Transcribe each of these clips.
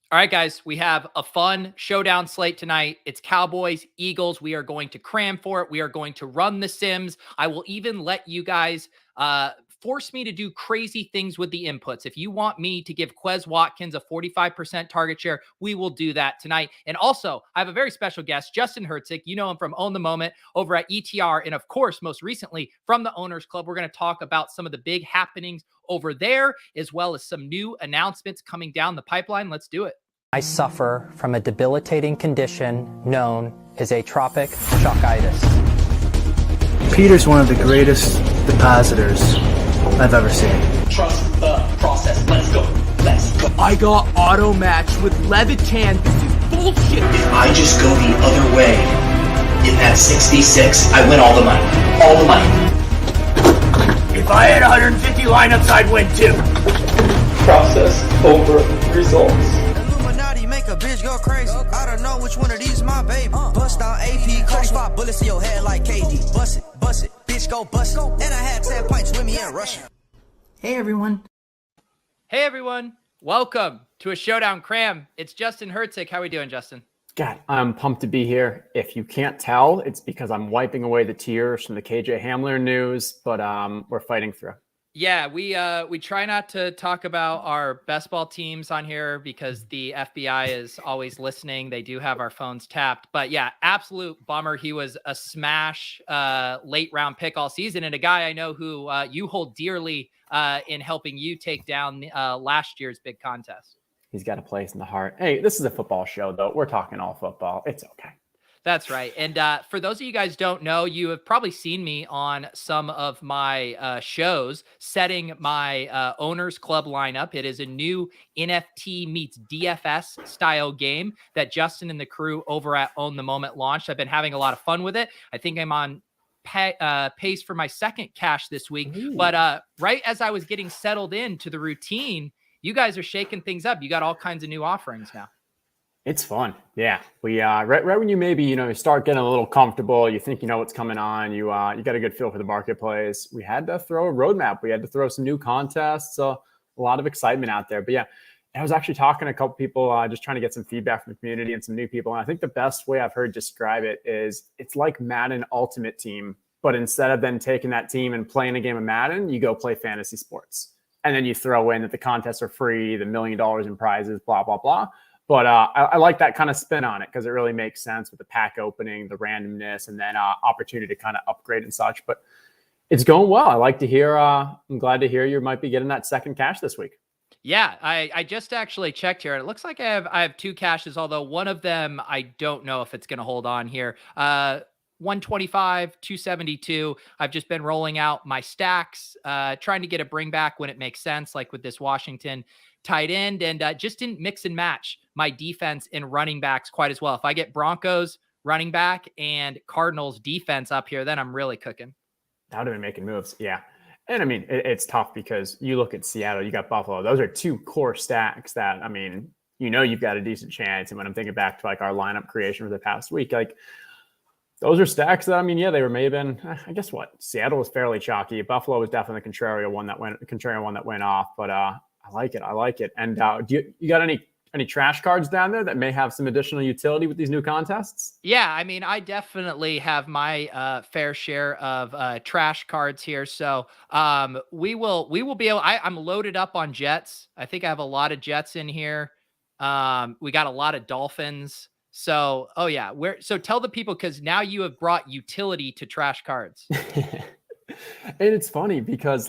All right, guys, we have a fun showdown slate tonight. It's Cowboys, Eagles. We are going to cram for it. We are going to run the Sims. I will even let you guys force me to do crazy things with the inputs. If you want me to give Quez Watkins a 45% target share, we will do that tonight. And also, I have a very special guest, Justin Herzig. You know him from Own the Moment over at ETR. And of course, most recently from the Owners Club. We're going to talk about some of the big happenings over there, as well as some new announcements coming down the pipeline. Let's do it. I suffer from a debilitating condition known as atropic shockitis. Peter's one of the greatest depositors I've ever seen. Trust the process. Let's go. Let's go. I got auto matched with Levitan. This is bullshit. If I just go the other way in that 66, I win all the money. All the money. If I had 150 lineups, I'd win too. Process over results. Make a bitch go crazy. I don't know which one of these my baby. Bust out AP, close 5 bullets in your head like KD. Bust it, bitch go bust it. And I had 10 pints with me in Russia. Hey everyone. Hey everyone. Welcome to a Showdown Cram. It's Justin Herzig. How are we doing, Justin? God, I'm pumped to be here. If you can't tell, it's because I'm wiping away the tears from the KJ Hamler news, but we're fighting through. Yeah, we try not to talk about our best ball teams on here because the FBI is always listening. They do have our phones tapped. But yeah, absolute bummer. He was a smash late round pick all season, and a guy I know who you hold dearly in helping you take down last year's big contest. He's got a place in the heart. Hey, this is a football show, though. We're talking all football. It's okay. That's right. And for those of you guys don't know, you have probably seen me on some of my shows setting my Owners Club lineup. It is a new NFT meets DFS style game that Justin and the crew over at Own the Moment launched. I've been having a lot of fun with it. I think I'm on pace for my second cash this week. Ooh. But right as I was getting settled into the routine, you guys are shaking things up. You got all kinds of new offerings now. It's fun. Yeah. We right when you maybe, start getting a little comfortable, you think you know what's coming on, you got a good feel for the marketplace. We had to throw a roadmap. We had to throw some new contests. So a lot of excitement out there. But yeah, I was actually talking to a couple people, just trying to get some feedback from the community and some new people. And I think the best way I've heard describe it is it's like Madden Ultimate Team, but instead of then taking that team and playing a game of Madden, you go play fantasy sports. And then you throw in that the contests are free, the $1 million in prizes, blah, blah, blah. But I like that kind of spin on it because it really makes sense with the pack opening, the randomness, and then opportunity to kind of upgrade and such. But it's going well. I like to hear. I'm glad to hear you might be getting that second cash this week. Yeah, I just actually checked here. It looks like I have two caches, although one of them I don't know if it's going to hold on here. 125, 272. I've just been rolling out my stacks, trying to get a bring back when it makes sense, like with this Washington tight end, and just didn't mix and match my defense and running backs quite as well. If I get Broncos running back and Cardinals defense up here, then I'm really cooking. That would have been making moves. Yeah. And I mean, it's tough because you look at Seattle, you got Buffalo. Those are two core stacks that, I mean, you've got a decent chance. And when I'm thinking back to like our lineup creation for the past week, like those are stacks that, I mean, yeah, they were maybe, I guess what, Seattle was fairly chalky. Buffalo was definitely the contrarian one that went off, but I like it. And do you got any trash cards down there that may have some additional utility with these new contests? Yeah, I mean, I definitely have my fair share of trash cards here. So we will be able. I'm loaded up on Jets. I think I have a lot of Jets in here. We got a lot of Dolphins. So, oh yeah, so tell the people, because now you have brought utility to trash cards. And it's funny because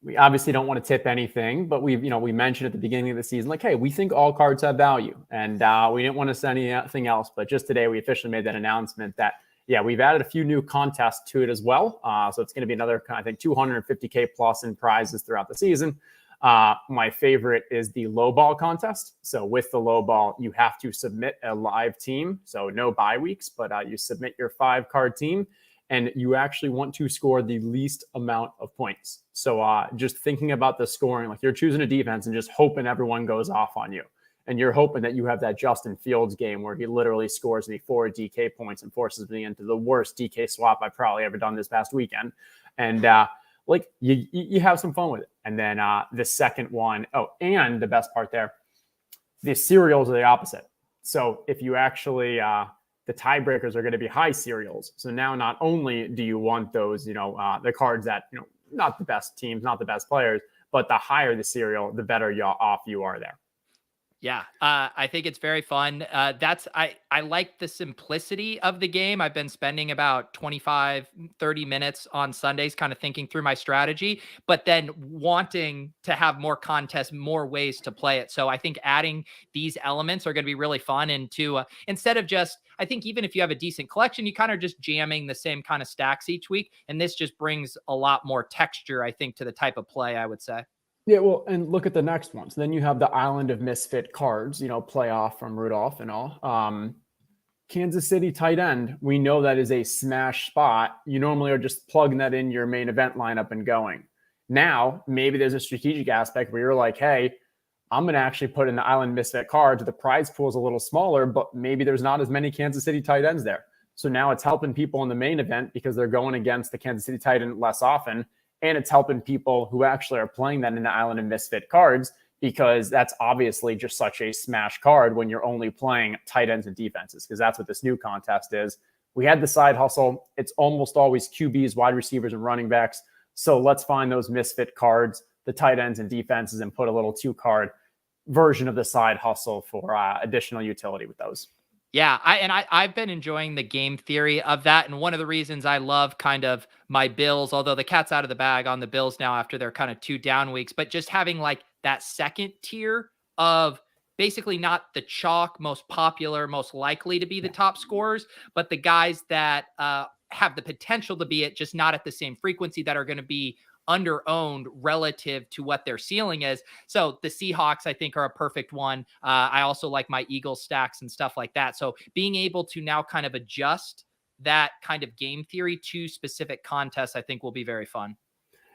we obviously don't want to tip anything, but we mentioned at the beginning of the season, like, hey, we think all cards have value, and we didn't want to say anything else. But just today, we officially made that announcement that, yeah, we've added a few new contests to it as well. So it's going to be another, I think, 250K plus in prizes throughout the season. My favorite is the low ball contest. So with the low ball, you have to submit a live team. So no bye weeks, but you submit your 5-card team. And you actually want to score the least amount of points. So just thinking about the scoring, like you're choosing a defense and just hoping everyone goes off on you. And you're hoping that you have that Justin Fields game where he literally scores the 4 DK points and forces me into the worst DK swap I've probably ever done this past weekend. And you have some fun with it. And then the second one, and the best part there, The serials are the opposite. So if you actually, the tiebreakers are going to be high serials. So now not only do you want those, the cards that, not the best teams, not the best players, but the higher the serial, the better off you are there. Yeah, I think it's very fun. I like the simplicity of the game. I've been spending about 25, 30 minutes on Sundays kind of thinking through my strategy, but then wanting to have more contests, more ways to play it. So I think adding these elements are going to be really fun. And to instead of just, I think even if you have a decent collection, you kind of just jamming the same kind of stacks each week. And this just brings a lot more texture, I think, to the type of play, I would say. Yeah, well, and look at the next one. So then you have the Island of Misfit cards, playoff from Rudolph and all. Kansas City tight end, we know that is a smash spot. You normally are just plugging that in your main event lineup and going. Now, maybe there's a strategic aspect where you're like, hey, I'm going to actually put in the Island Misfit cards. The prize pool is a little smaller, but maybe there's not as many Kansas City tight ends there. So now it's helping people in the main event because they're going against the Kansas City tight end less often. And it's helping people who actually are playing that in the Island of Misfit cards, because that's obviously just such a smash card when you're only playing tight ends and defenses, because that's what this new contest is. We had the side hustle. It's almost always QBs, wide receivers, and running backs. So let's find those Misfit cards, the tight ends and defenses, and put a little 2-card version of the side hustle for additional utility with those. Yeah, I've been enjoying the game theory of that. And one of the reasons I love kind of my Bills, although the cat's out of the bag on the Bills now after their kind of 2 down weeks, but just having like that second tier of basically not the chalk, most popular, most likely to be the top scorers, but the guys that have the potential to be it, just not at the same frequency, that are going to be under-owned relative to what their ceiling is. So the Seahawks, I think, are a perfect one. I also like my Eagles stacks and stuff like that. So being able to now kind of adjust that kind of game theory to specific contests, I think will be very fun.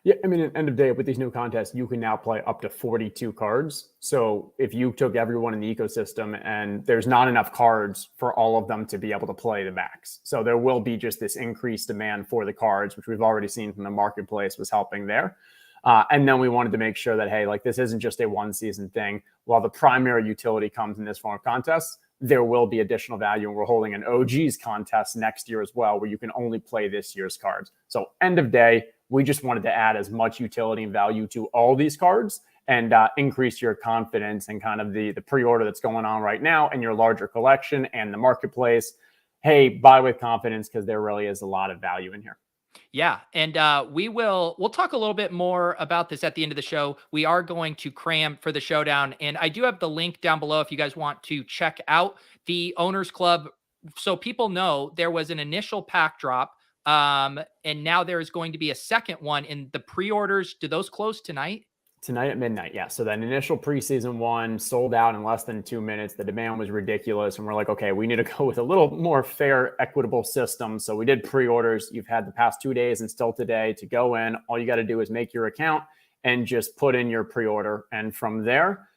Yeah, I mean, at the end of the day, with these new contests, you can now play up to 42 cards. So if you took everyone in the ecosystem and there's not enough cards for all of them to be able to play the max. So there will be just this increased demand for the cards, which we've already seen from the marketplace was helping there. And then we wanted to make sure that, hey, like this isn't just a one season thing. While the primary utility comes in this form of contests, there will be additional value. And we're holding an OGs contest next year as well, where you can only play this year's cards. So end of day, we just wanted to add as much utility and value to all these cards and increase your confidence and kind of the pre-order that's going on right now and your larger collection and the marketplace. Hey, buy with confidence, because there really is a lot of value in here. Yeah. And we'll talk a little bit more about this at the end of the show. We are going to Cram for the Showdown. And I do have the link down below if you guys want to check out the Owners Club. So people know there was an initial pack drop. And now there's going to be a second one in the pre-orders. Do those close tonight? Tonight at midnight, yeah. So that initial preseason one sold out in less than 2 minutes. The demand was ridiculous. And we're like, okay, we need to go with a little more fair, equitable system. So we did pre-orders. You've had the past 2 days and still today to go in. All you got to do is make your account and just put in your pre-order. And from there,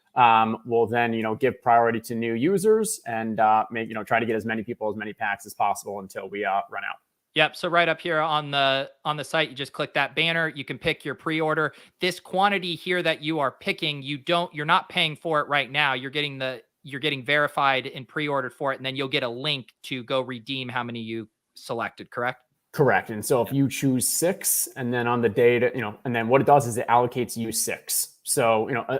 we'll then, give priority to new users and try to get as many people, as many packs as possible until we run out. Yep. So right up here on the site, you just click that banner. You can pick your pre-order. This quantity here that you are picking, you're not paying for it right now. You're getting verified and pre-ordered for it, and then you'll get a link to go redeem how many you selected. Correct? Correct. And so if you choose 6, and then on the data, and then what it does is it allocates you 6. So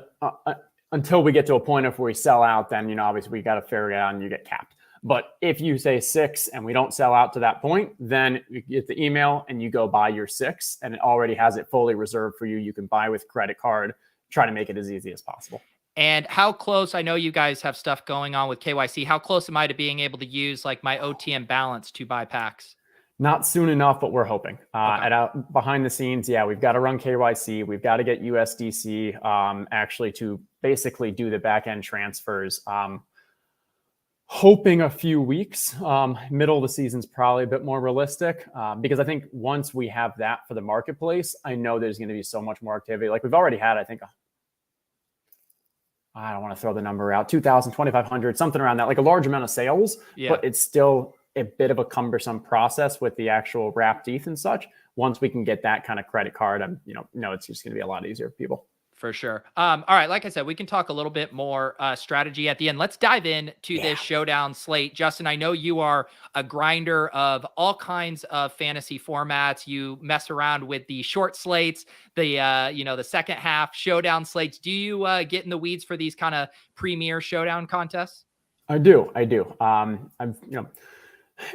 until we get to a point of where we sell out, then obviously we got to figure it out and you get capped. But if you say 6 and we don't sell out to that point, then you get the email and you go buy your 6, and it already has it fully reserved for you. You can buy with credit card, try to make it as easy as possible. And how close, I know you guys have stuff going on with KYC. How close am I to being able to use like my OTM balance to buy packs? Not soon enough, but we're hoping. Behind the scenes, yeah, we've got to run KYC. We've got to get USDC actually to basically do the back end transfers. Hoping a few weeks. Middle of the season's probably a bit more realistic because I think once we have that for the marketplace, I know there's going to be so much more activity. Like we've already had, I think, I don't want to throw the number out, 2,000, 2,500, something around that, like a large amount of sales, but it's still a bit of a cumbersome process with the actual wrapped ETH and such. Once we can get that kind of credit card, it's just going to be a lot easier for people. For sure. All right. Like I said, we can talk a little bit more strategy at the end. Let's dive in to this showdown slate. Justin, I know you are a grinder of all kinds of fantasy formats. You mess around with the short slates, the the second half showdown slates. Do you get in the weeds for these kind of premier showdown contests? I do.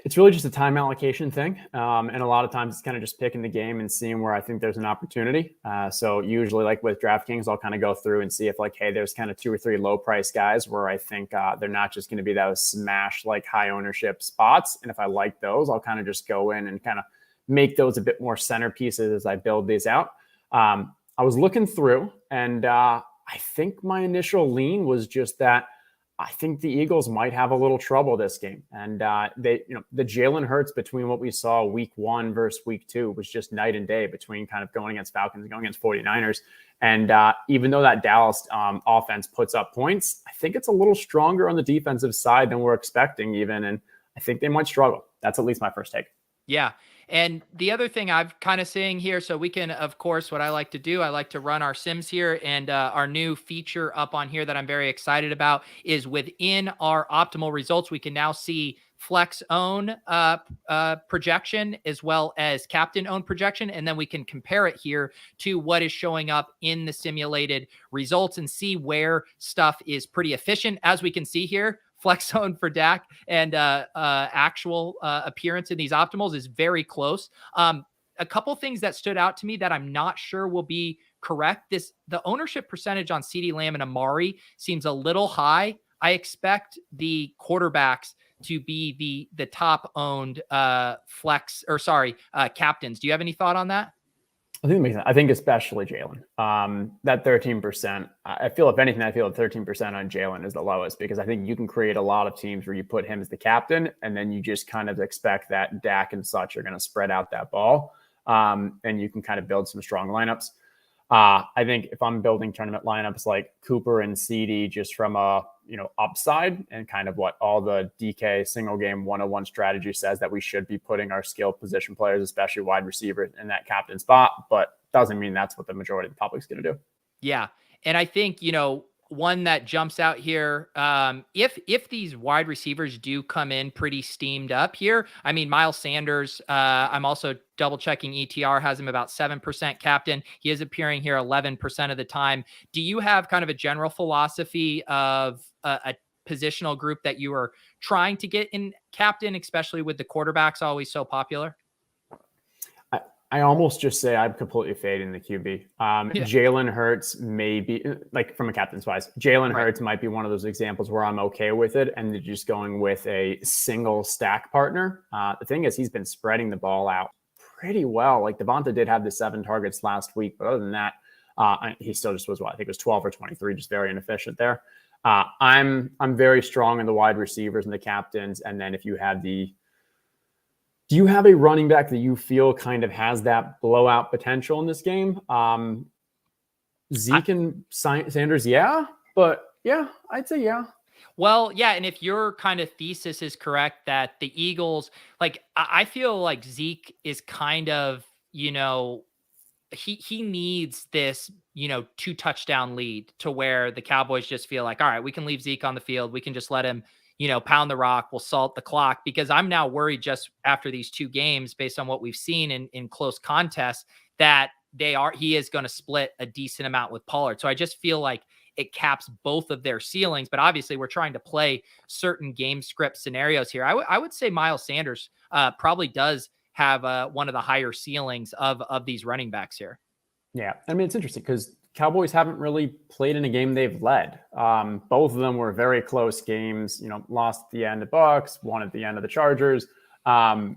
It's really just a time allocation thing. And a lot of times it's kind of just picking the game and seeing where I think there's an opportunity. So usually like with DraftKings, I'll kind of go through and see if like, hey, there's kind of 2 or 3 low price guys where I think they're not just going to be those smash like high ownership spots. And if I like those, I'll kind of just go in and kind of make those a bit more centerpieces as I build these out. I was looking through and I think my initial lean was just that I think the Eagles might have a little trouble this game. And the Jalen Hurts between what we saw week 1 versus week 2 was just night and day between kind of going against Falcons and going against 49ers. And even though that Dallas offense puts up points, I think it's a little stronger on the defensive side than we're expecting even. And I think they might struggle. That's at least my first take. Yeah. And the other thing I'm kind of seeing here, so we can, of course, what I like to do, I like to run our sims here, and our new feature up on here that I'm very excited about is within our optimal results, we can now see flex own projection as well as captain own projection. And then we can compare it here to what is showing up in the simulated results and see where stuff is pretty efficient. As we can see here, flex zone for Dak and actual appearance in these optimals is very close. A couple things that stood out to me that I'm not sure will be correct. The ownership percentage on CeeDee Lamb and Amari seems a little high. I expect the quarterbacks to be the top owned captains. Do you have any thought on that? I think it makes sense. I think especially Jalen. That 13%, I feel that 13% on Jalen is the lowest because I think you can create a lot of teams where you put him as the captain and then you just kind of expect that Dak and such are going to spread out that ball. And you can kind of build some strong lineups. I think if I'm building tournament lineups like Cooper and CD just from a upside and kind of what all the DK single game 101 strategy says that we should be putting our skilled position players, especially wide receivers, in that captain spot, but doesn't mean that's what the majority of the public's going to do. Yeah. And I think, one that jumps out here, if these wide receivers do come in pretty steamed up here, I mean, Miles Sanders, I'm also double checking ETR has him about 7% captain. He is appearing here 11% of the time. Do you have kind of a general philosophy of a positional group that you are trying to get in captain, especially with the quarterbacks always so popular? I almost just say I'm completely fading the QB. Jalen Hurts maybe, like from a captain's wise, Jalen Hurts might be one of those examples where I'm okay with it and just going with a single stack partner. The thing is, he's been spreading the ball out pretty well. Like Devonta did have the 7 targets last week, but other than that, he still just was, I think it was 12 or 23, just very inefficient there. I'm very strong in the wide receivers and the captains. And then if you have do you have a running back that you feel kind of has that blowout potential in this game? Zeke and Sanders, but I'd say yeah. Well, yeah, and if your kind of thesis is correct that the Eagles, like I feel like Zeke is kind of, he needs this, 2 touchdown lead to where the Cowboys just feel like, all right, we can leave Zeke on the field. We can just let him pound the rock, we'll salt the clock, because I'm now worried just after these 2 games, based on what we've seen in close contests, that he is going to split a decent amount with Pollard. So I just feel like it caps both of their ceilings, but obviously we're trying to play certain game script scenarios here. I would say Miles Sanders probably does have one of the higher ceilings of these running backs here. Yeah. I mean, it's interesting because Cowboys haven't really played in a game they've led. Both of them were very close games, lost at the end of Bucks, won at the end of the Chargers. I'm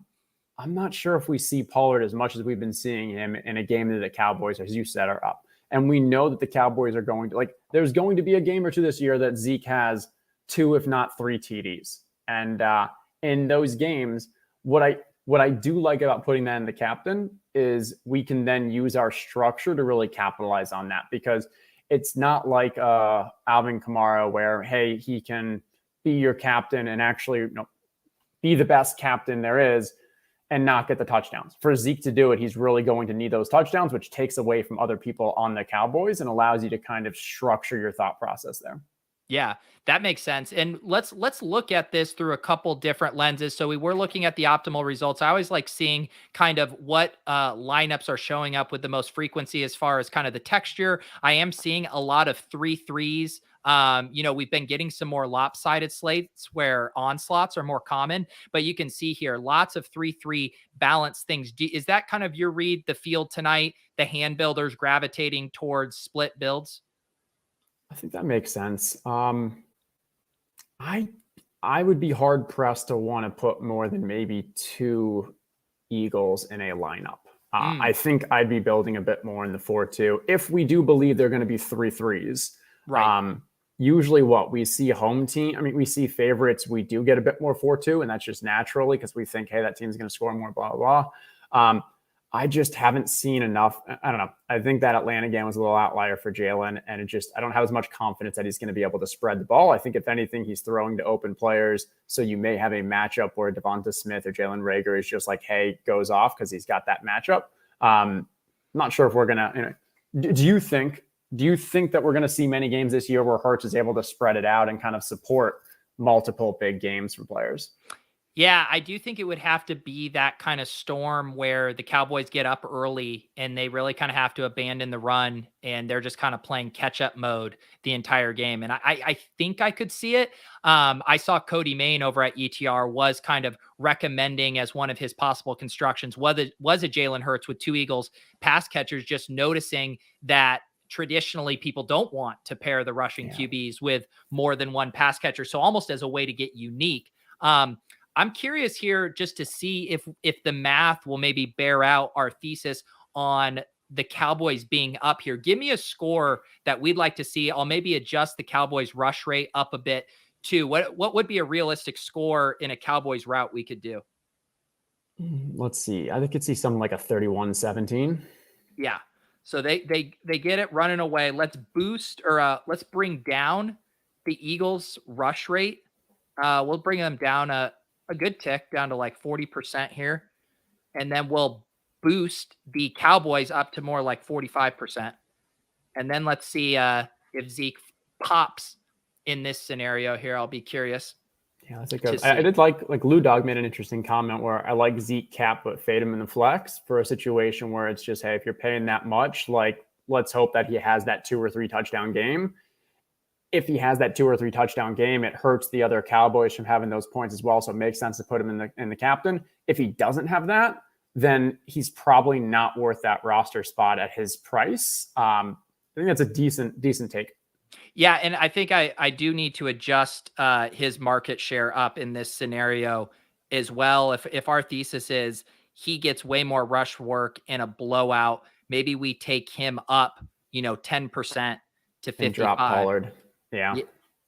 not sure if we see Pollard as much as we've been seeing him in a game that the Cowboys, as you said, are up. And we know that the Cowboys are going to, there's going to be a game or two this year that Zeke has 2, if not 3 TDs. And in those games, what I do like about putting that in the captain is we can then use our structure to really capitalize on that, because it's not like Alvin Kamara where, hey, he can be your captain and actually be the best captain there is. and not get the touchdowns. For Zeke to do it, he's really going to need those touchdowns, which takes away from other people on the Cowboys and allows you to kind of structure your thought process there. Yeah, that makes sense. And let's look at this through a couple different lenses. So we were looking at the optimal results. I always like seeing kind of what lineups are showing up with the most frequency as far as kind of the texture. I am seeing a lot of 3-3s. We've been getting some more lopsided slates where onslaughts are more common, but you can see here lots of 3-3 balance things. Is that kind of your read, the field tonight, the hand builders gravitating towards split builds? I think that makes sense. I would be hard pressed to want to put more than maybe 2 Eagles in a lineup. I think I'd be building a bit more in the 4-2 if we do believe they're going to be 3-3s. Right. Usually what we see home team, I mean, we see favorites, we do get a bit more 4-2, and that's just naturally because we think, hey, that team's going to score more, blah, blah, blah. I just haven't seen enough. I don't know. I think that Atlanta game was a little outlier for Jalen, and I don't have as much confidence that he's going to be able to spread the ball. I think if anything, he's throwing to open players. So you may have a matchup where Devonta Smith or Jalen Reagor is just like, hey, goes off because he's got that matchup. I'm not sure if we're going to, do you think that we're going to see many games this year where Hurts is able to spread it out and kind of support multiple big games from players? Yeah, I do think it would have to be that kind of storm where the Cowboys get up early and they really kind of have to abandon the run and they're just kind of playing catch up mode the entire game. And I think I could see it. I saw Cody Main over at ETR was kind of recommending as one of his possible constructions was a Jalen Hurts with 2 Eagles pass catchers, just noticing that traditionally people don't want to pair the rushing QBs with more than one pass catcher. So almost as a way to get unique. I'm curious here just to see if the math will maybe bear out our thesis on the Cowboys being up here. Give me a score that we'd like to see. I'll maybe adjust the Cowboys rush rate up a bit too. What would be a realistic score in a Cowboys route we could do? Let's see. I could see something like a 31-17. Yeah. So they get it running away. Let's boost or let's bring down the Eagles rush rate. We'll bring them down a good tick down to like 40% here. And then we'll boost the Cowboys up to more like 45%. And then let's see if Zeke pops in this scenario here. I'll be curious. Yeah, that's a good. I did like Lou Dog made an interesting comment where I like Zeke cap, but fade him in the flex for a situation where it's just, hey, if you're paying that much, like let's hope that he has that 2 or 3 touchdown game. If he has that 2 or 3 touchdown game, it hurts the other Cowboys from having those points as well. So it makes sense to put him in the captain. If he doesn't have that, then he's probably not worth that roster spot at his price. I think that's a decent take. Yeah, and I think I do need to adjust his market share up in this scenario as well. If our thesis is he gets way more rush work in a blowout, maybe we take him up, 10% to 55. And drop Pollard. Yeah.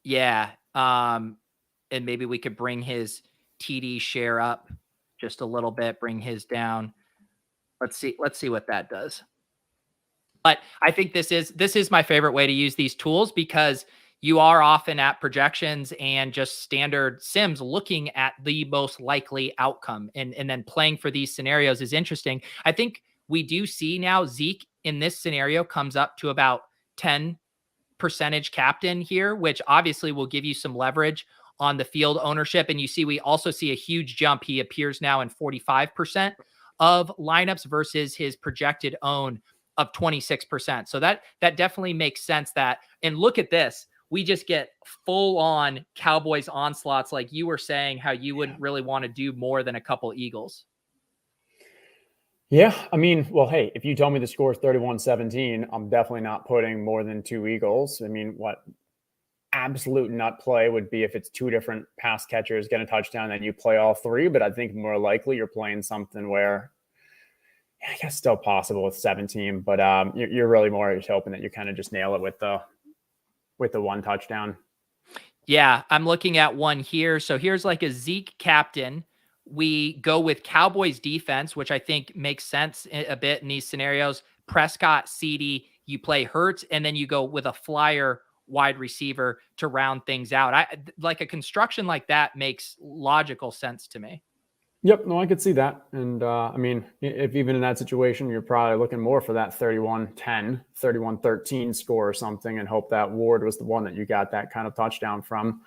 Yeah. And maybe we could bring his TD share up just a little bit, bring his down. Let's see what that does. But I think this is my favorite way to use these tools because you are often at projections and just standard sims looking at the most likely outcome and then playing for these scenarios is interesting. I think we do see now Zeke in this scenario comes up to about 10% captain here, which obviously will give you some leverage on the field ownership. And we also see a huge jump. He appears now in 45% of lineups versus his projected own of 26%. So that definitely makes sense and look at this. We just get full on Cowboys onslaughts. Like you were saying, how you wouldn't really want to do more than a couple Eagles. Yeah. I mean, well, hey, if you tell me the score is 31-17, I'm definitely not putting more than 2 Eagles. I mean, what absolute nut play would be if it's 2 different pass catchers get a touchdown and you play all 3. But I think more likely you're playing something where I guess still possible with 17, but you're really more just hoping that you kind of just nail it with the 1 touchdown. Yeah, I'm looking at one here. So here's like a Zeke captain. We go with Cowboys defense, which I think makes sense a bit in these scenarios. Prescott, CD, you play Hurts, and then you go with a flyer wide receiver to round things out. Like a construction like that makes logical sense to me. Yep, no, I could see that. And I mean, if even in that situation, you're probably looking more for that 31-10, 31-13 score or something, and hope that Ward was the one that you got that kind of touchdown from.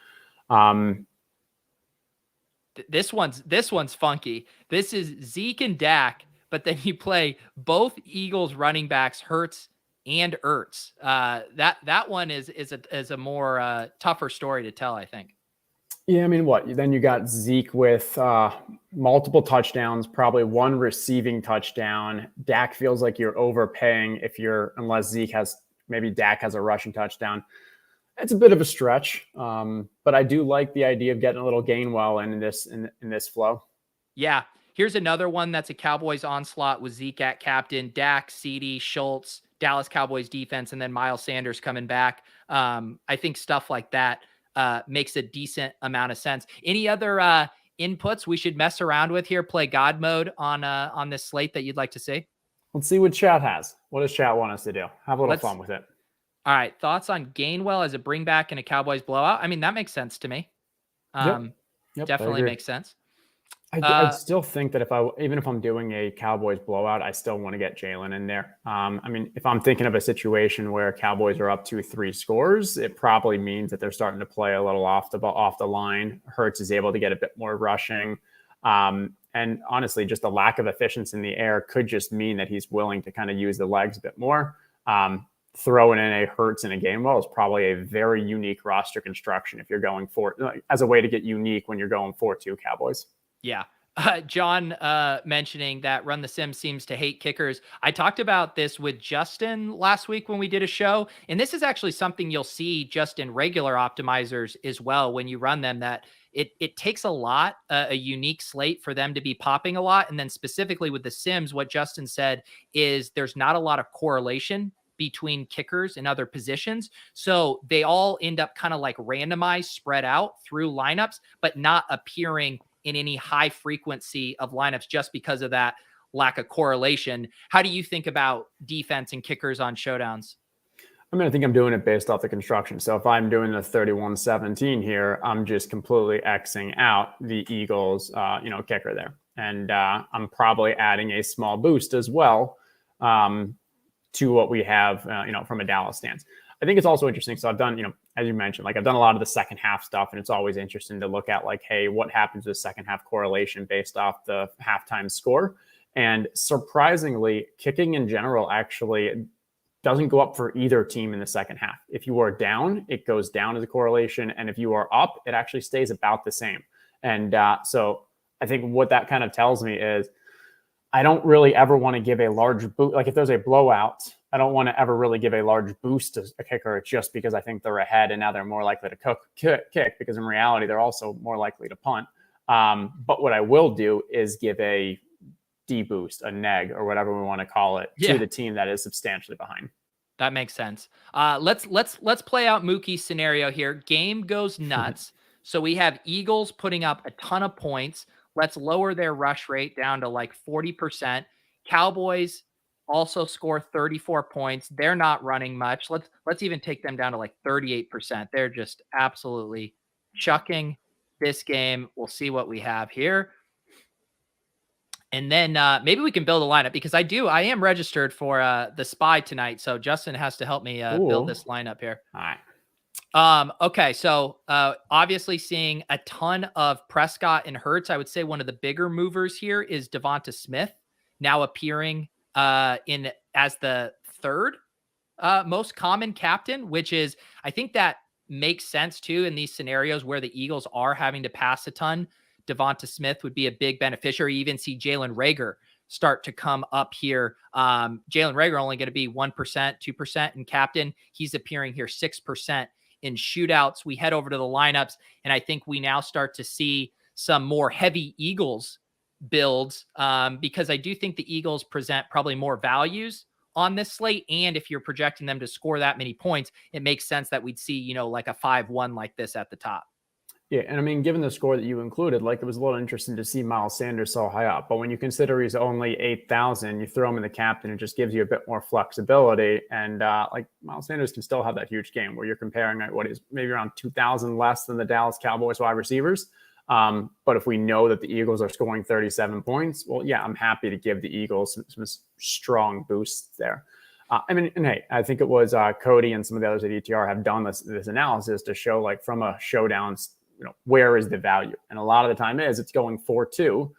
This one's funky. This is Zeke and Dak, but then you play both Eagles running backs, Hurts and Ertz. That one is a more tougher story to tell, I think. Yeah, I mean, then you got Zeke with multiple touchdowns, probably one receiving touchdown. Dak feels like you're overpaying unless maybe Dak has a rushing touchdown. It's a bit of a stretch, but I do like the idea of getting a little Gainwell in this flow. Yeah. Here's another one that's a Cowboys onslaught with Zeke at captain, Dak, CeeDee, Schultz, Dallas Cowboys defense, and then Miles Sanders coming back. I think stuff like that makes a decent amount of sense. Any other inputs we should mess around with here? Play God mode on this slate that you'd like to see? Let's see what chat has. What does chat want us to do? Have a little fun with it. All right. Thoughts on Gainwell as a bring back in a Cowboys blowout? I mean, that makes sense to me. Yep, Definitely makes sense. I still think that even if I'm doing a Cowboys blowout, I still want to get Jalen in there. I mean, if I'm thinking of a situation where Cowboys are up 2-3 scores, it probably means that they're starting to play a little off the line. Hurts is able to get a bit more rushing. And honestly, just the lack of efficiency in the air could just mean that he's willing to kind of use the legs a bit more. Throwing in a Hurts and a Gainwell is probably a very unique roster construction if you're going as a way to get unique when you're going 4-2 Cowboys. Yeah. John mentioning that Run the Sim seems to hate kickers. I talked about this with Justin last week when we did a show, and this is actually something you'll see just in regular optimizers as well when you run them, that it takes a lot, a unique slate for them to be popping a lot. And then specifically with the Sims, what Justin said is there's not a lot of correlation between kickers and other positions. So they all end up kind of like randomized, spread out through lineups, but not appearing in any high frequency of lineups just because of that lack of correlation. How do you think about defense and kickers on showdowns? I mean, I think I'm doing it based off the construction. So if I'm doing the 31-17 here, I'm just completely Xing out the Eagles, kicker there. And I'm probably adding a small boost as well to what we have, from a Dallas stance. I think it's also interesting. So I've done, as you mentioned, I've done a lot of the second half stuff, and it's always interesting to look at hey, what happens with second half correlation based off the halftime score. And surprisingly, kicking in general actually doesn't go up for either team in the second half. If you are down, it goes down as a correlation. And if you are up, it actually stays about the same. And so I think what that kind of tells me is I don't really ever want to give a large boost. If there's a blowout, I don't want to ever really give a large boost to a kicker just because I think they're ahead and now they're more likely to kick, because in reality, they're also more likely to punt. But what I will do is give a D-boost, a neg, or whatever we want to call it, to the team that is substantially behind. That makes sense. Let's play out Mookie's scenario here. Game goes nuts. So we have Eagles putting up a ton of points. Let's lower their rush rate down to 40%. Cowboys also score 34 points. They're not running much. Let's even take them down to 38%. They're just absolutely chucking this game. We'll see what we have here. And then maybe we can build a lineup, because I am registered for the Spy tonight. So Justin has to help me build this lineup here. All right. Okay. So obviously seeing a ton of Prescott and Hurts. I would say one of the bigger movers here is Devonta Smith, now appearing as the third most common captain, which is, I think that makes sense too in these scenarios where the Eagles are having to pass a ton. Devonta Smith would be a big beneficiary. You even see Jalen Reagor start to come up here. Jalen Reagor only going to be 1%, 2% in captain. He's appearing here 6% in shootouts. We head over to the lineups, and I think we now start to see some more heavy Eagles builds, because I do think the Eagles present probably more values on this slate. And if you're projecting them to score that many points, it makes sense that we'd see, a 5-1 like this at the top. Yeah, and I mean, given the score that you included, it was a little interesting to see Miles Sanders so high up. But when you consider he's only 8,000, you throw him in the captain, it just gives you a bit more flexibility. And Miles Sanders can still have that huge game where you're comparing what is maybe around 2,000 less than the Dallas Cowboys wide receivers. But if we know that the Eagles are scoring 37 points, well, yeah, I'm happy to give the Eagles some strong boosts there. And hey, I think it was Cody and some of the others at ETR have done this analysis to show, like, from a showdown, where is the value? And a lot of the time it's going 4-2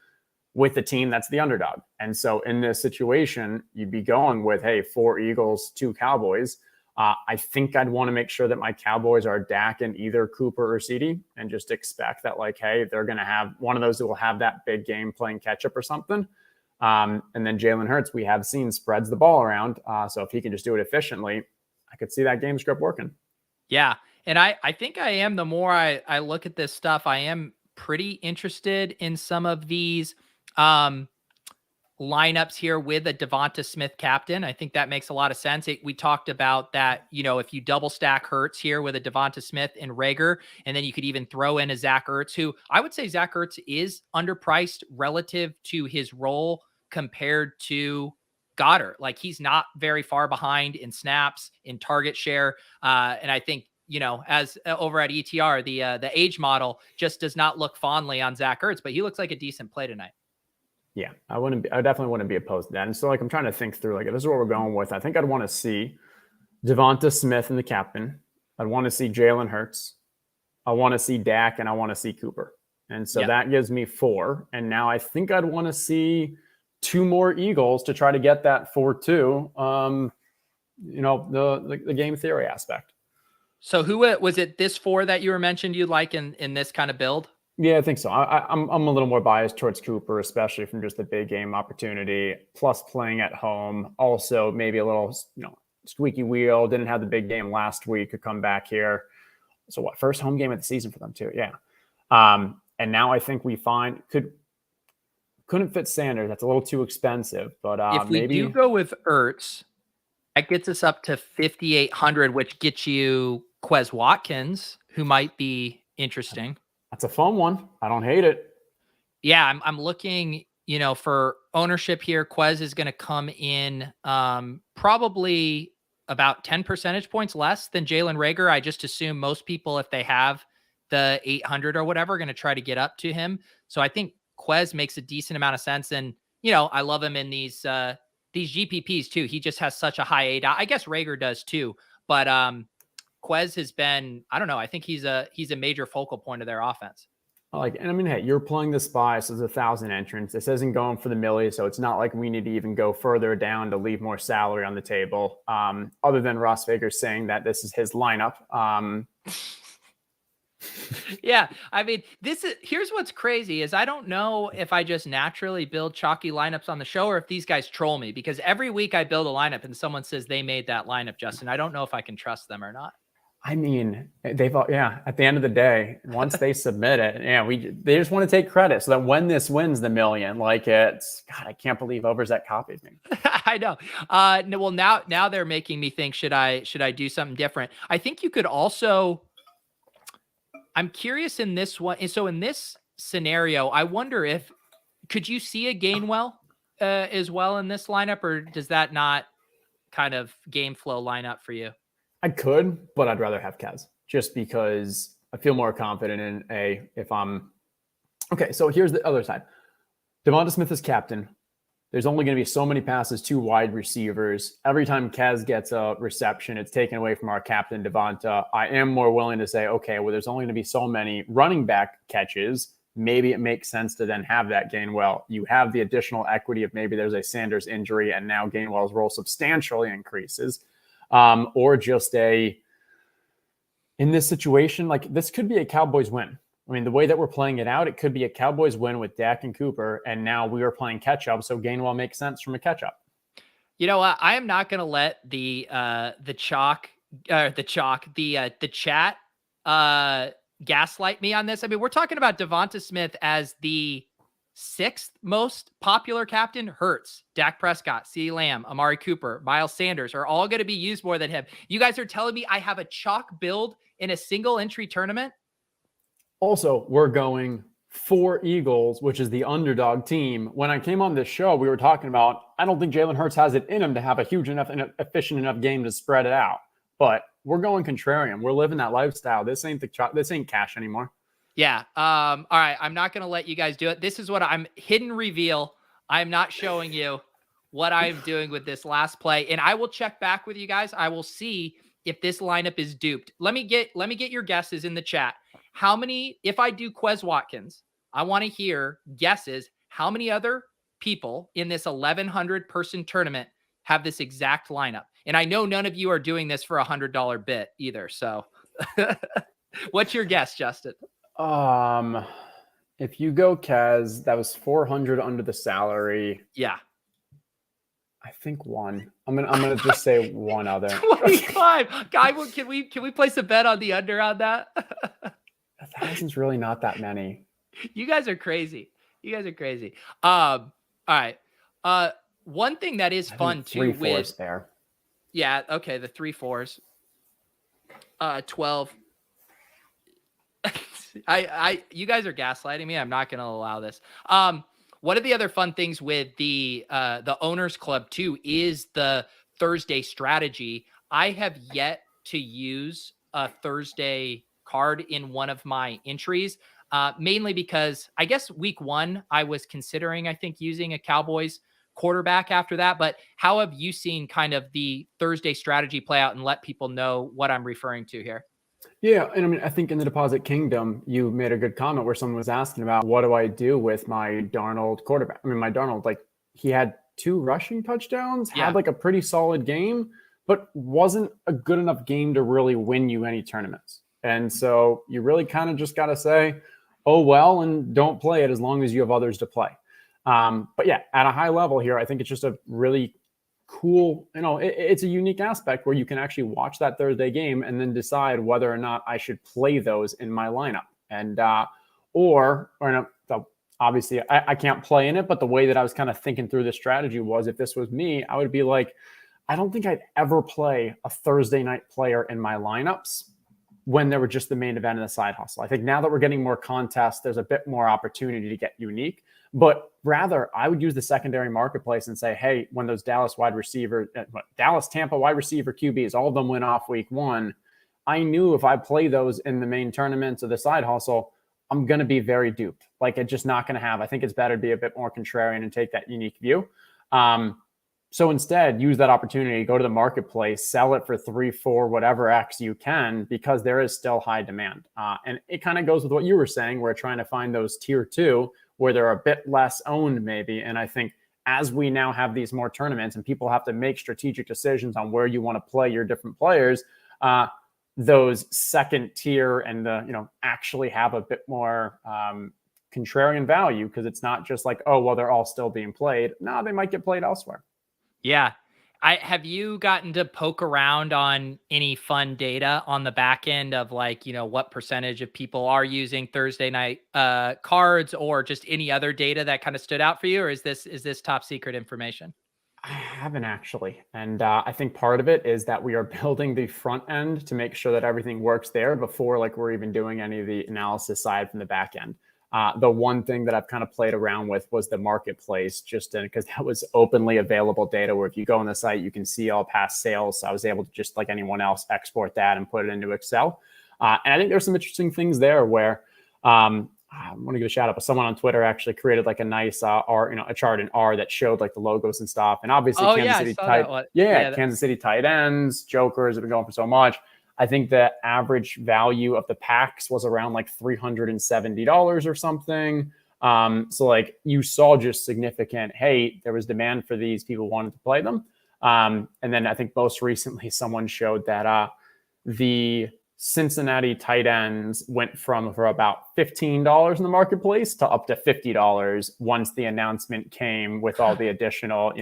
with the team that's the underdog. And so in this situation, you'd be going with, hey, 4 Eagles, 2 Cowboys. I think I'd want to make sure that my Cowboys are Dak and either Cooper or CD, and just expect that, like, hey, they're going to have one of those that will have that big game playing catch up or something. And then Jalen Hurts, we have seen, spreads the ball around. So if he can just do it efficiently, I could see that game script working. Yeah. And I think I am, the more I look at this stuff, I am pretty interested in some of these lineups here with a Devonta Smith captain. I think that makes a lot of sense. We talked about that, if you double stack Hurts here with a Devonta Smith and Rager, and then you could even throw in a Zach Ertz, who I would say Zach Ertz is underpriced relative to his role compared to Goddard. Like, he's not very far behind in snaps, in target share. And I think, as over at ETR, the age model just does not look fondly on Zach Ertz, but he looks like a decent play tonight. Yeah, I definitely wouldn't be opposed to that. And so, like, I'm trying to think through, like, this is what we're going with. I think I'd want to see Devonta Smith and the captain. I'd want to see Jalen Hurts. I want to see Dak, and I want to see Cooper. And so that gives me 4. And now I think I'd want to see 2 more Eagles to try to get that 4-2, the game theory aspect. So who was it, this 4 that you were mentioned you like in this kind of build? Yeah, I think so. I'm a little more biased towards Cooper, especially from just the big game opportunity, plus playing at home. Also, maybe a little, squeaky wheel. Didn't have the big game last week. Could come back here. So what? First home game of the season for them too. Yeah. And now I think we couldn't fit Sanders. That's a little too expensive. But if we do go with Ertz, that gets us up to 5,800, which gets you Quez Watkins, who might be interesting. That's a fun one. I don't hate it. Yeah, I'm looking, for ownership here. Quez is going to come in probably about 10 percentage points less than Jalen Rager. I just assume most people, if they have the 800 or whatever, are going to try to get up to him. So I think Quez makes a decent amount of sense. And, I love him in these GPPs too. He just has such a high ADA. I guess Rager does too. But Quez has been, I don't know, I think he's a major focal point of their offense. Hey, you're playing this bias as 1,000 entrants. This isn't going for the millie, so it's not like we need to even go further down to leave more salary on the table. Other than Ross Vegas saying that this is his lineup. Yeah, here's what's crazy is I don't know if I just naturally build chalky lineups on the show or if these guys troll me, because every week I build a lineup and someone says they made that lineup, Justin. I don't know if I can trust them or not. At the end of the day, once they submit it, they just want to take credit so that when this wins the million, God, I can't believe Overzet copied me. I know. No, well, now they're making me think, should I do something different? I think you could also, I'm curious in this one. So in this scenario, I wonder could you see a Gainwell as well in this lineup, or does that not kind of game flow line up for you? I could, but I'd rather have Kaz just because I feel more confident in okay. So here's the other side. Devonta Smith is captain. There's only going to be so many passes to wide receivers. Every time Kaz gets a reception, it's taken away from our captain, Devonta. I am more willing to say, okay, well, there's only going to be so many running back catches. Maybe it makes sense to then have that Gainwell. You have the additional equity of maybe there's a Sanders injury and now Gainwell's role substantially increases. Or just in this situation, this could be a Cowboys win. I mean, the way that we're playing it out, it could be a Cowboys win with Dak and Cooper, and now we are playing catch up. So Gainwell makes sense from a catch up. You know what? I am not going to let the chat gaslight me on this. I mean, we're talking about Devonta Smith as the 6th most popular captain. Hurts, Dak Prescott, CeeDee Lamb, Amari Cooper, Miles Sanders are all going to be used more than him. You guys are telling me I have a chalk build in a single entry tournament? Also, we're going 4 Eagles, which is the underdog team. When I came on this show, we were talking about, I don't think Jalen Hurts has it in him to have a huge enough and efficient enough game to spread it out. But we're going contrarian. We're living that lifestyle. This ain't cash anymore. Yeah. All right. I'm not going to let you guys do it. This is what I'm hidden reveal. I'm not showing you what I'm doing with this last play, and I will check back with you guys. I will see if this lineup is duped. Let me get your guesses in the chat. How many, if I do Quez Watkins, I want to hear guesses. How many other people in this 1,100 person tournament have this exact lineup? And I know none of you are doing this for $100 bit either. So what's your guess, Justin? If you go Kaz, that was 400 under the salary. Yeah. I think one. I'm gonna just say one other. 25. Guy, can we place a bet on the under on that? 1,000's really not that many. You guys are crazy. All right. One thing that is fun too with there. Yeah, okay, the 3 4s. 12. You guys are gaslighting me. I'm not going to allow this. One of the other fun things with the Owners Club too is the Thursday strategy. I have yet to use a Thursday card in one of my entries, mainly because I guess week 1 I was considering, I think, using a Cowboys quarterback after that. But how have you seen kind of the Thursday strategy play out, and let people know what I'm referring to here? Yeah, and I mean, I think in the Deposit Kingdom, you made a good comment where someone was asking about what do I do with my Darnold quarterback? I mean, my Darnold, like, he had 2 rushing touchdowns, had like a pretty solid game, but wasn't a good enough game to really win you any tournaments. And so you really kind of just got to say, oh, well, and don't play it as long as you have others to play. But yeah, at a high level here, I think it's just a really cool, it's a unique aspect where you can actually watch that Thursday game and then decide whether or not I should play those in my lineup. And, obviously I can't play in it, but the way that I was kind of thinking through this strategy was, if this was me, I would be like, I don't think I'd ever play a Thursday night player in my lineups when there were just the main event and the side hustle. I think now that we're getting more contests, there's a bit more opportunity to get unique. But rather, I would use the secondary marketplace and say, hey, when those Dallas Tampa wide receiver QBs, all of them went off week 1. I knew if I play those in the main tournaments or the side hustle, I'm going to be very duped. Like, it's just not going to have. I think it's better to be a bit more contrarian and take that unique view. So instead, use that opportunity, go to the marketplace, sell it for 3, 4, whatever X you can, because there is still high demand. And it kind of goes with what you were saying. We're trying to find those tier 2 where they're a bit less owned maybe. And I think as we now have these more tournaments and people have to make strategic decisions on where you want to play your different players, those second tier and actually have a bit more contrarian value, because it's not just like, oh, well, they're all still being played. No, they might get played elsewhere. Yeah. Have you gotten to poke around on any fun data on the back end of, like, what percentage of people are using Thursday night cards, or just any other data that kind of stood out for you? Or is this top secret information? I haven't actually. And I think part of it is that we are building the front end to make sure that everything works there before we're even doing any of the analysis side from the back end. The one thing that I've kind of played around with was the marketplace, just because that was openly available data where if you go on the site, you can see all past sales. So I was able to, just like anyone else, export that and put it into Excel. And I think there's some interesting things there where I want to give a shout out, but someone on Twitter actually created like a nice a chart in R that showed like the logos and stuff. And obviously Kansas City tight ends, jokers have been going for so much. I think the average value of the packs was around like $370 or something. So like you saw just significant, hey, there was demand for these, people wanted to play them. And then I think most recently someone showed that the Cincinnati tight ends went for about $15 in the marketplace to up to $50 once the announcement came with all the additional,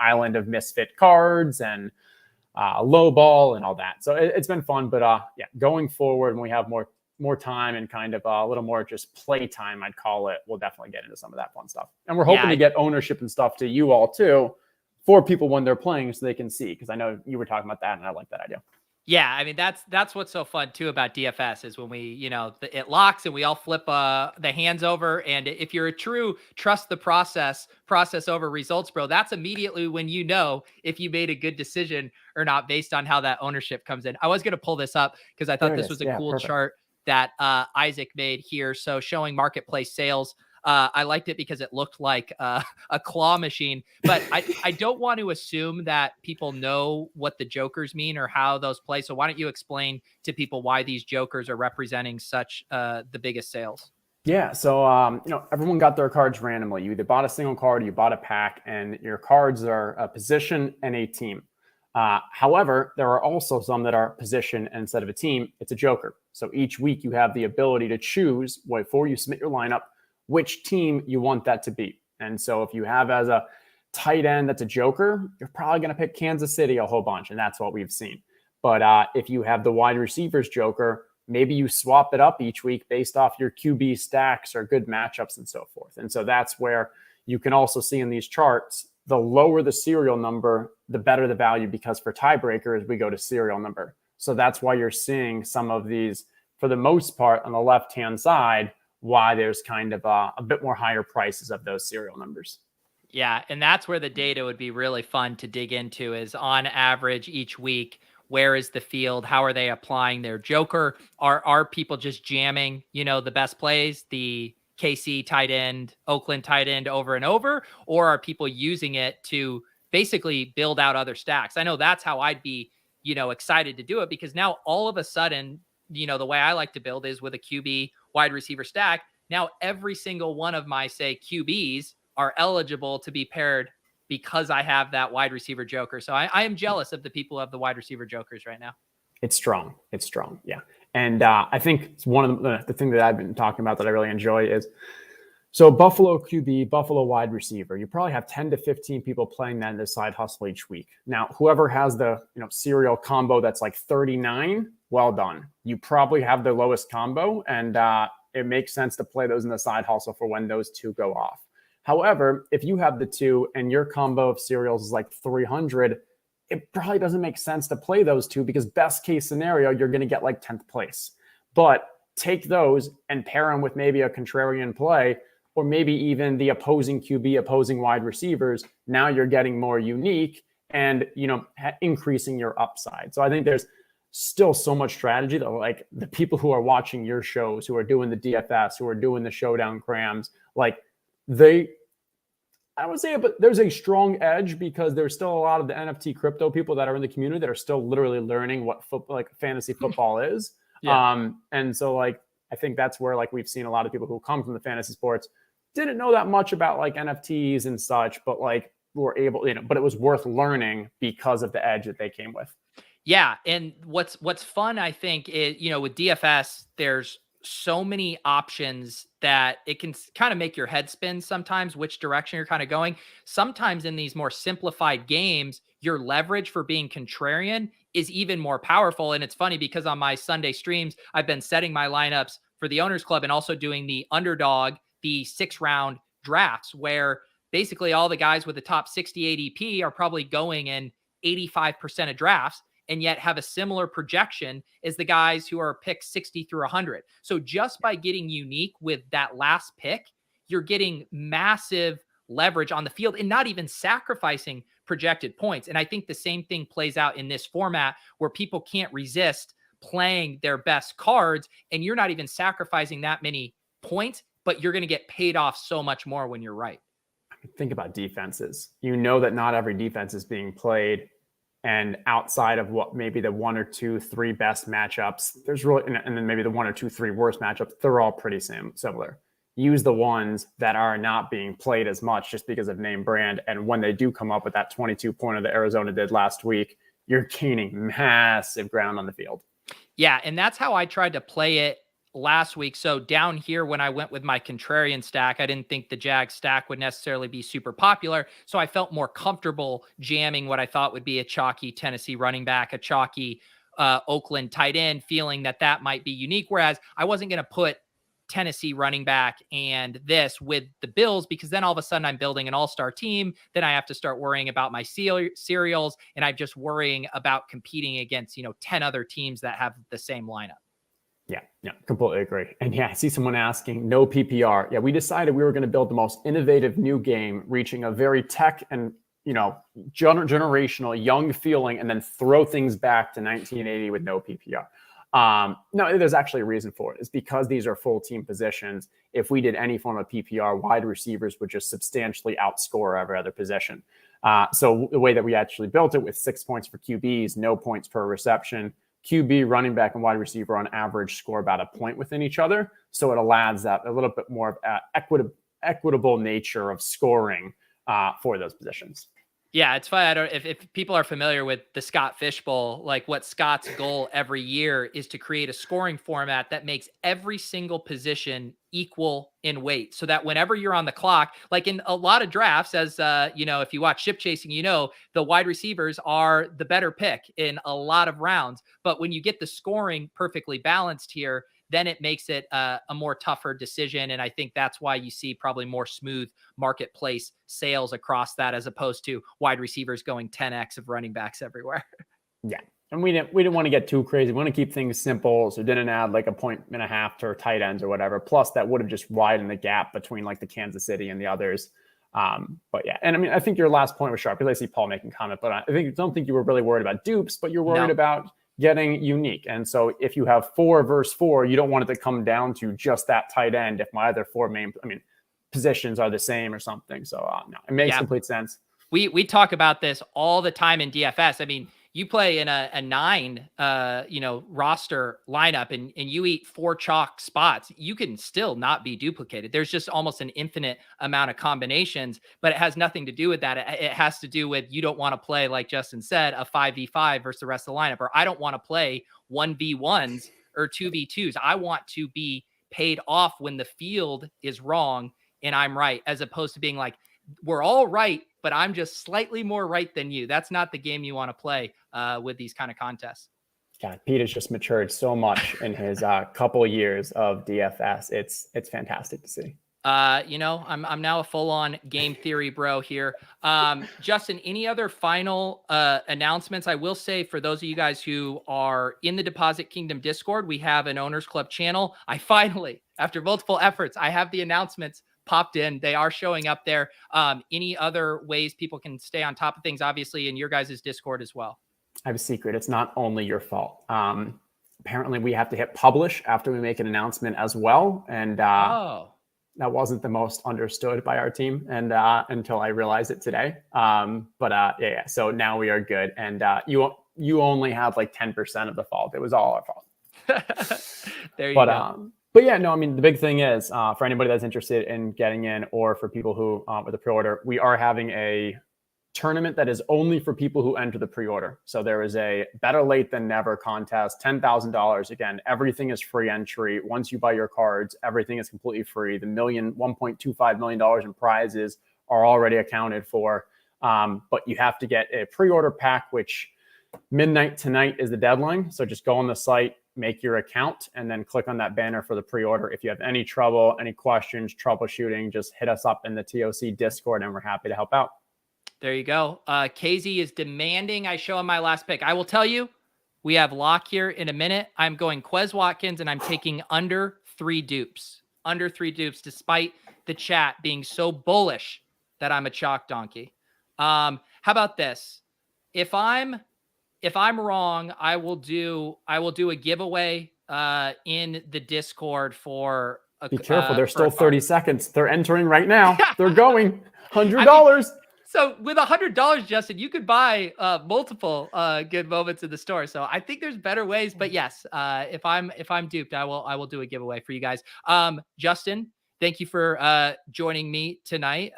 island of misfit cards and low ball and all that. So it's been fun, but going forward, when we have more time and kind of a little more just play time, I'd call it, we'll definitely get into some of that fun stuff. And we're hoping to get ownership and stuff to you all too, for people when they're playing, so they can see, because I know you were talking about that and I like that idea. Yeah, I mean, that's what's so fun too about DFS is when we, it locks and we all flip the hands over. And if you're a true trust the process over results, bro, that's immediately when if you made a good decision or not based on how that ownership comes in. I was going to pull this up because I thought this was a cool chart that Isaac made here. So showing marketplace sales. I liked it because it looked like a claw machine, but I don't want to assume that people know what the jokers mean or how those play. So why don't you explain to people why these jokers are representing such the biggest sales? Yeah, so everyone got their cards randomly. You either bought a single card, or you bought a pack, and your cards are a position and a team. However, there are also some that are position, and instead of a team, it's a joker. So each week you have the ability to choose before you submit your lineup which team you want that to be. And so if you have as a tight end that's a joker, you're probably going to pick Kansas City a whole bunch, and that's what we've seen. But if you have the wide receivers joker, maybe you swap it up each week based off your QB stacks or good matchups and so forth. And so that's where you can also see in these charts, the lower the serial number, the better the value, because for tiebreakers, we go to serial number. So that's why you're seeing some of these, for the most part, on the left-hand side, why there's kind of a bit more higher prices of those serial numbers. Yeah, and that's where the data would be really fun to dig into, is on average each week, where is the field? How are they applying their joker? Are people just jamming, the best plays, the KC tight end, Oakland tight end over and over? Or are people using it to basically build out other stacks? I know that's how I'd be, excited to do it, because now all of a sudden, the way I like to build is with a QB wide receiver stack. Now every single one of my, say, QBs are eligible to be paired because I have that wide receiver joker. So I am jealous of the people who have the wide receiver jokers right now. It's strong. It's strong. Yeah. And I think it's one of the thing that I've been talking about that I really enjoy is, so Buffalo QB, Buffalo wide receiver, you probably have 10 to 15 people playing that in the side hustle each week. Now, whoever has the serial combo that's like 39, well done. You probably have the lowest combo, and it makes sense to play those in the side hustle for when those two go off. However, if you have the two and your combo of serials is like 300, it probably doesn't make sense to play those two, because best case scenario, you're going to get like 10th place. But take those and pair them with maybe a contrarian play, or maybe even the opposing QB, opposing wide receivers. Now you're getting more unique and, increasing your upside. So I think there's still so much strategy that, like, the people who are watching your shows, who are doing the DFS, who are doing the Showdown Crams, like, I would say, but there's a strong edge, because there's still a lot of the NFT crypto people that are in the community that are still literally learning what fantasy football is. Yeah. And so, like, I think that's where, like, we've seen a lot of people who come from the fantasy sports didn't know that much about like NFTs and such, but like were able, but it was worth learning because of the edge that they came with. Yeah. And what's fun, I think, is, with DFS, there's so many options that it can kind of make your head spin sometimes, which direction you're kind of going. Sometimes in these more simplified games, your leverage for being contrarian is even more powerful. And it's funny because on my Sunday streams, I've been setting my lineups for the Owners Club and also doing the underdog, the 6-round drafts, where basically all the guys with the top 60 ADP are probably going in 85% of drafts, and yet have a similar projection as the guys who are picked 60 through 100. So just by getting unique with that last pick, you're getting massive leverage on the field and not even sacrificing projected points. And I think the same thing plays out in this format, where people can't resist playing their best cards, and you're not even sacrificing that many points, but you're going to get paid off so much more when you're right. Think about defenses. That not every defense is being played. And outside of what maybe the 1 or 2, 3 best matchups, there's really, and then maybe the 1 or 2, 3 worst matchups, they're all pretty similar. Use the ones that are not being played as much just because of name brand. And when they do come up with that 22-pointer that Arizona did last week, you're gaining massive ground on the field. Yeah, and that's how I tried to play it last week. So down here, when I went with my contrarian stack, I didn't think the Jag stack would necessarily be super popular. So I felt more comfortable jamming what I thought would be a chalky Tennessee running back, a chalky Oakland tight end, feeling that might be unique. Whereas I wasn't going to put Tennessee running back and this with the Bills, because then all of a sudden I'm building an all-star team. Then I have to start worrying about my serials, and I'm just worrying about competing against, 10 other teams that have the same lineup. Yeah, completely agree. And yeah, I see someone asking, no PPR. Yeah, we decided we were going to build the most innovative new game, reaching a very tech and, generational young feeling, and then throw things back to 1980 with no PPR. No, there's actually a reason for it. It's because these are full team positions. If we did any form of PPR, wide receivers would just substantially outscore every other position. So the way that we actually built it with 6 points for QBs, no points per reception, QB, running back, and wide receiver on average score about a point within each other. So it allows that a little bit more of equitable nature of scoring for those positions. Yeah, it's funny. I don't if people are familiar with the Scott Fish Bowl, like what Scott's goal every year is to create a scoring format that makes every single position equal in weight, so that whenever you're on the clock, like in a lot of drafts, as if you watch Ship Chasing, the wide receivers are the better pick in a lot of rounds. But when you get the scoring perfectly balanced here, then it makes it a more tougher decision. And I think that's why you see probably more smooth marketplace sales across that, as opposed to wide receivers going 10x of running backs everywhere. Yeah. And we didn't want to get too crazy. We want to keep things simple. So didn't add like 1.5 points to tight ends or whatever. Plus that would have just widened the gap between like the Kansas City and the others. But yeah. And I mean, I think your last point was sharp, because I see Paul making comment, but don't think you were really worried about dupes, but you're worried about getting unique. And so if you have 4 versus 4, you don't want it to come down to just that tight end if my other 4 positions are the same or something. So no, it makes complete sense. We talk about this all the time in DFS. I mean, you play in a 9 roster lineup and you eat 4 chalk spots, you can still not be duplicated. There's just almost an infinite amount of combinations, but it has nothing to do with that. It has to do with, you don't want to play, like Justin said, a 5v5 versus the rest of the lineup, or I don't want to play 1v1s or 2v2s. I want to be paid off when the field is wrong and I'm right, as opposed to being like, we're all right, but I'm just slightly more right than you. That's not the game you want to play with these kind of contests. God, Pete has just matured so much in his couple of years of DFS. It's fantastic to see. I'm now a full-on game theory bro here. Justin, any other final announcements? I will say, for those of you guys who are in the Deposit Kingdom Discord, we have an Owners Club channel. I finally, after multiple efforts, I have the announcements popped in. They are showing up there. Any other ways people can stay on top of things, obviously in your guys' Discord as well? I have a secret. It's not only your fault. Apparently we have to hit publish after we make an announcement as well. And that wasn't the most understood by our team, and until I realized it today. Yeah. So now we are good. And you only had like 10% of the fault. It was all our fault. There you go. But yeah, no, I mean, the big thing is for anybody that's interested in getting in, or for people who with a pre-order, we are having a tournament that is only for people who enter the pre-order. So there is a better late than never contest, $10,000. Again, everything is free entry. Once you buy your cards, everything is completely free. The $1.25 million in prizes are already accounted for. But you have to get a pre-order pack, which midnight tonight is the deadline. So just go on the site, make your account, and then click on that banner for the pre-order. If you have any trouble, any questions, troubleshooting, just hit us up in the TOC Discord and we're happy to help out. There you go. KZ is demanding I show him my last pick. I will tell you, we have lock here in a minute. I'm going Quez Watkins, and I'm taking under 3 dupes. Under 3 dupes, despite the chat being so bullish that I'm a chalk donkey. How about this? If I'm wrong, I will do a giveaway in the Discord for be careful. There's still 30 seconds. They're entering right now. They're going $100. So with $100, Justin, you could buy multiple good moments in the store. So I think there's better ways. But yes, if I'm duped, I will do a giveaway for you guys. Justin, thank you for joining me tonight.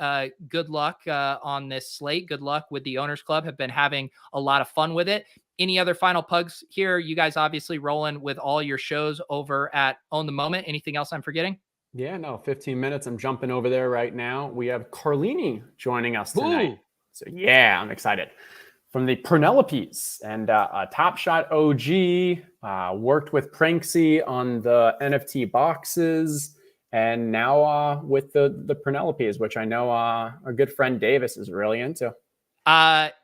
Good luck on this slate. Good luck with the Owners Club. Have been having a lot of fun with it. Any other final plugs here? You guys obviously rolling with all your shows over at Own the Moment. Anything else I'm forgetting? Yeah, no, 15 minutes. I'm jumping over there right now. We have Carlini joining us tonight. Ooh. So yeah, I'm excited. From the Pernelopes, and a Top Shot OG, worked with Pranksy on the NFT boxes, and now with the Pernelopes, which I know our good friend Davis is really into.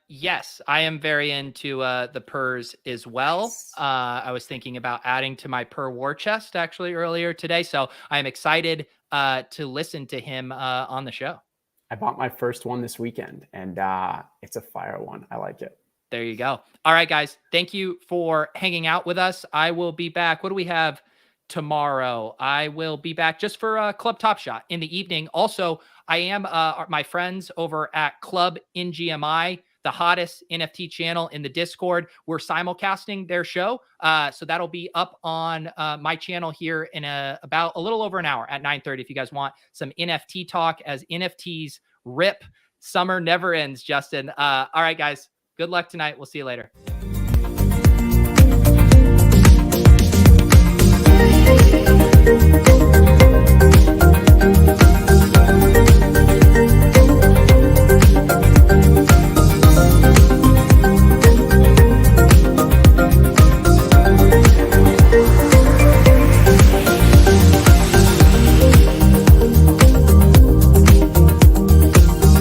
Yes, I am very into the Purs as well. I was thinking about adding to my Pur war chest actually earlier today, so I am excited to listen to him on the show. I bought my first one this weekend, and it's a fire one. I like it. There you go. All right, guys. Thank you for hanging out with us. I will be back. What do we have tomorrow? I will be back just for Club Top Shot in the evening. Also, I am my friends over at Club NGMI, the hottest NFT channel in the Discord. We're simulcasting their show. So that'll be up on my channel here in about a little over an hour at 9:30 if you guys want some NFT talk as NFTs rip. Summer never ends, Justin. All right, guys. Good luck tonight. We'll see you later.